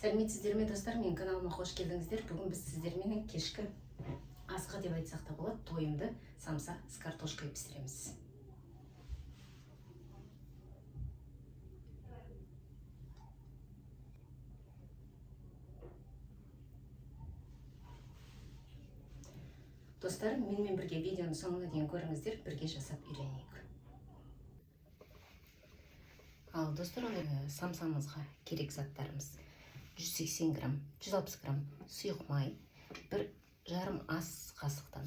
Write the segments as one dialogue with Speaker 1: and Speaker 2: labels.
Speaker 1: Сәлеметсіздер ме достар, менің каналыма қош келдіңіздер. Бүгін біз сіздермен кешкі асқа деп айтсақ та болады, тойымды самса с картошкой пісіреміз. Достар, менімен бірге видеоны соңына дейін көріңіздер, бірге жасап үйренейік. Ал достар, самсамызға керек заттарымыз: 180 грамм, 160 грамм сұйық май, 1,5 ас қасықтан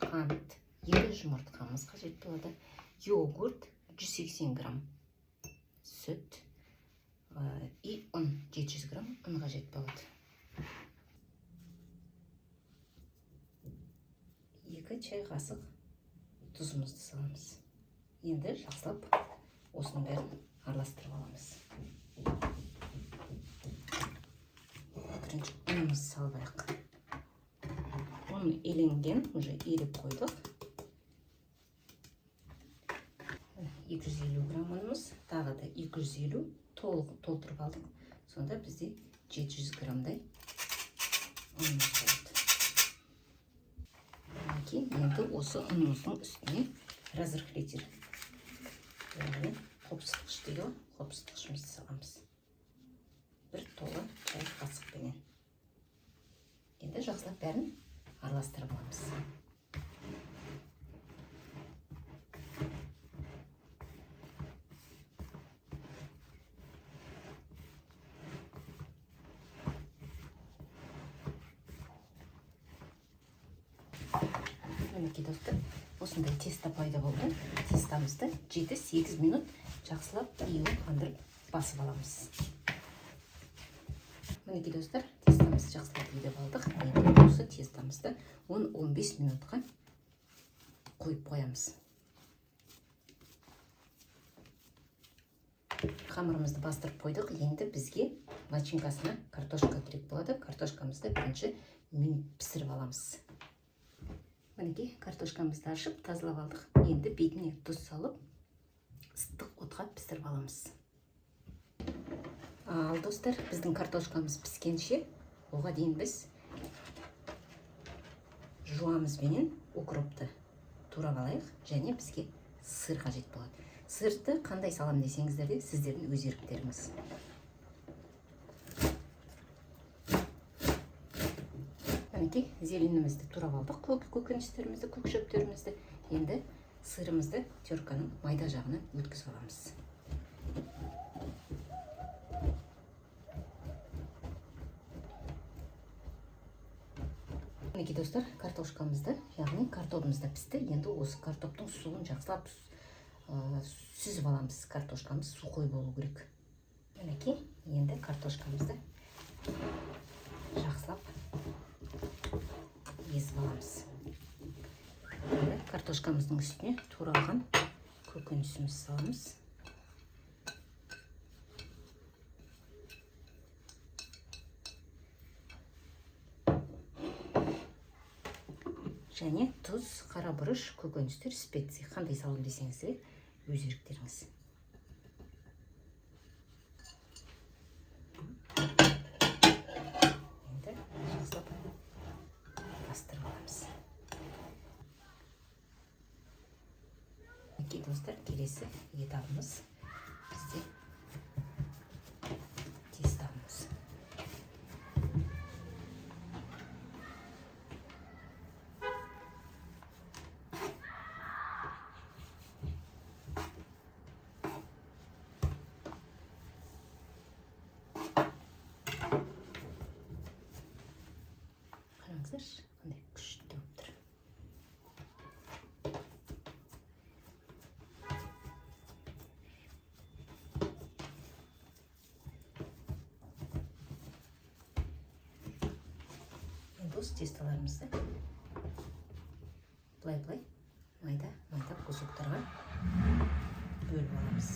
Speaker 1: қант, 2 жұмыртқамыз қажет болады, йогурт 180 грамм, сүт и ұн 700 грамм ұн қажет болады. 2 чай қасық тұзымызды саламыз. Енді жақсылап осының бәрін араластырып аламыз. Бірінші ұнымызды салайық. Ұн еленген, уже еріп қойдық. 250 грамм ұнымыз, тағы да 250 толық толтырып алдық. Сонда бізде 700 граммдай ұнымыз болады. Енді осы ұнымыздың үстіне разрыхлитель, яғни қопсытқыш дейді ғой, қопсытқышымызды саламыз. 1 толы чай қасықпенен. Енді жақсылап бәрін араластырып аламыз. Мінекей достар, осындай теста пайда болды. Тестамызды 7-8 минут жақсылап июін қандырып басып аламыз. Мінекей достар, тестамызды жақсылап иіп алдық. Енді осы тестамызды 10-15 минутқа қойып қоямыз. Қамырымызды бастырып қойдық. Енді бізге начинкасына картошка керек болады. Картошкамызды бірінші пісіріп аламыз. Мінекей картошкамызды ашып, тазалап алдық. Енді бетіне тұз салып, ыстық отқа пісіріп аламыз. Ал достар, біздің картошкамыз піскенше, оға дейін біз жуамызбенен укропты турап алайық, және бізге сыр қажет болады. Сырды қандай салам десеңіздер де, сіздердің өз еріктеріңіз. Мінекей зеленімізді турап алдық, көкөністерімізді, көкшөптерімізді. Енді сырымызды терканың майда жағына өткізіп аламыз. Мінекей достар, картошкамызды, яғни картопымызды пісті. Енді осы картоптың суын жақсылап сүзіп аламыз. Картошкамыз сухой болу керек. Мінекей, енді картошкамызды жақсылап езіп аламыз. Картошкамыздың үстіне туралған көкөнісімізді саламыз. Және тұз, қара бұрыш, көкөністер, специя. Қандай салым десеңіздер, өз еріктеріңіз. Енді жақсылап бастырып аламыз. Мінекей достар, келесі етабымыз бізде тестамыз. Қараңыздар, қандай күшті болып тұр. Енді осы тесталарымызды былай майда кусоктарға бөліп аламыз.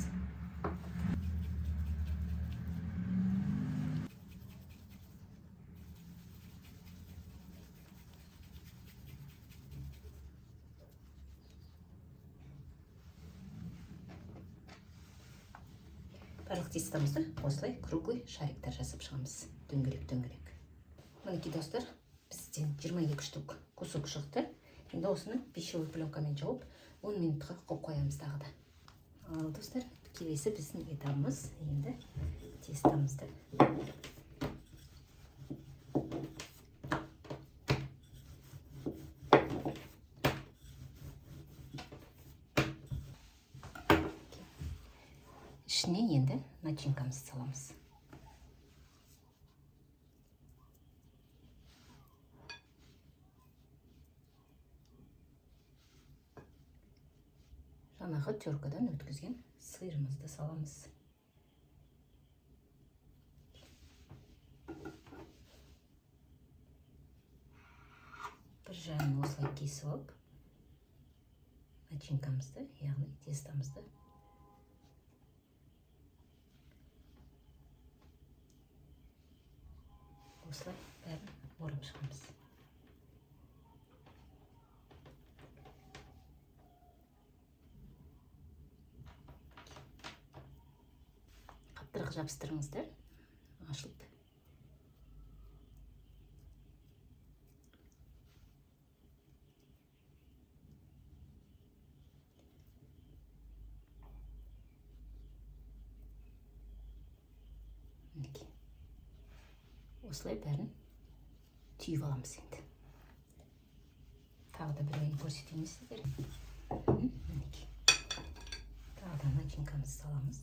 Speaker 1: Барлық тестамызды осылай круглый шариктар жасап шығамыз. Дөңгелек. Мінекей достар, бізден 22 штук кусок шықты. Енді осыны пищевой пленкамен жауып 10 минутқа қойып қоямыз тағы да. Ал достар, келесі біздің етабымыз енді тестамызды ішіне енді начинкамызды саламыз. Жаңағы теркадан өткізген сырымызды саламыз. Бір жағын осылай кесіп алып, начинкамызды, яғни тестамызды осылай бәрін орап шығамыз. Қаптырақ жабыстырыңыздар, ашылып. Осылай бәрін түйіп аламыз енді. Тағы да бір ойын көрсетейін сіздер. Тағы да начинкамызды саламыз.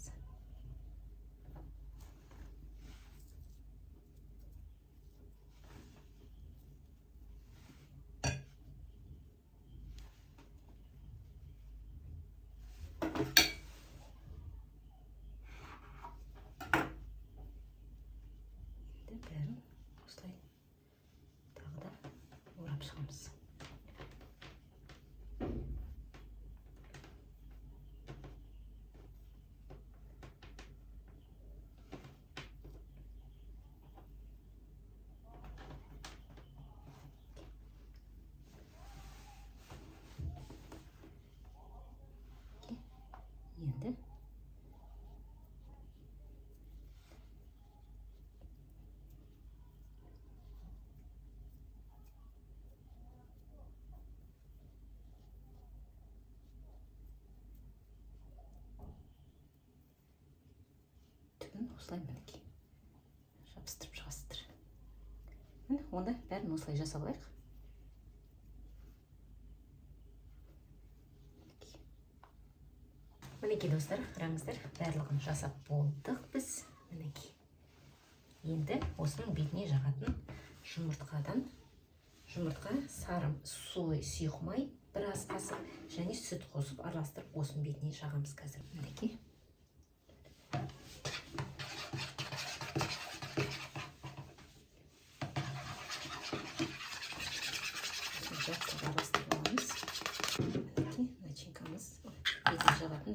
Speaker 1: Бәрін осылай тағы да орап шығамыз. Енді осылай мінекей жабыстырып шығасыздар. Онда бәрін осылай жасап алайық. Мінекей достар, қараңыздар, барлығын жасап болдық біз. Мінекей. Енді осының бетіне жағатын жұмыртқа сары сұйық май, бір ас қасық және сүт қосып араластырып осының бетіне жағамыз қазір. Мінекей.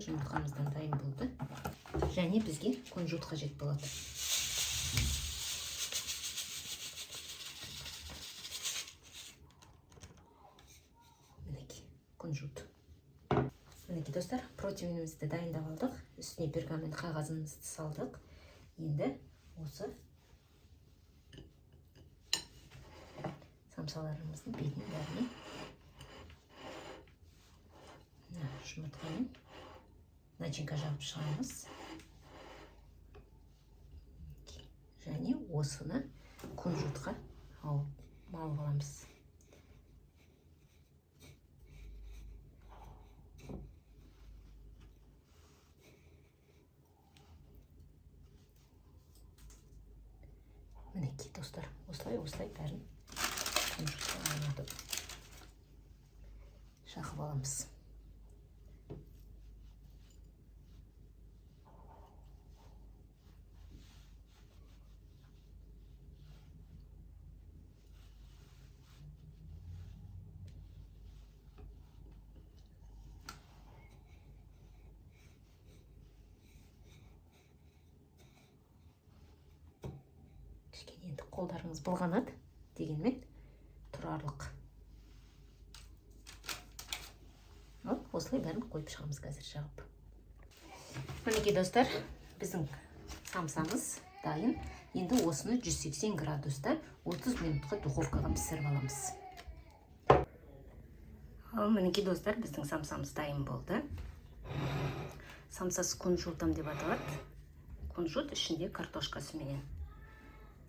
Speaker 1: Жұмыртқамыздан дайын болды. Және бізге күнжут қажет болады. Мінекей, күнжут. Мінекей достар, противнімізді дайындап алдық. Үстіне пергамент қағазымызды салдық. Енді осы самсаларымыздың бетінің бәріне жұмыртқамен начинка жағып шығамыз. Және осыны күнжутқа малып аламыз. Мінекей достар, осылай бәрін күнжутқа айналдырып жағып аламыз. Енді қолдарыңыз былғанады, дегенмен тұрарлық. Осылай бәрін қойып шығамыз қазір жағып. Мінекей достар, біздің самсамыз дайын. Енді осыны 180 градуста 30 минутқа духовкаға пісіріп аламыз. Ал мінекей достар, біздің самсамыз дайын болды. Самсасы кунжутам деп аталады. Кунжут ішінде картошкасы менен.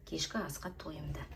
Speaker 1: Кешкі асқа тойымды.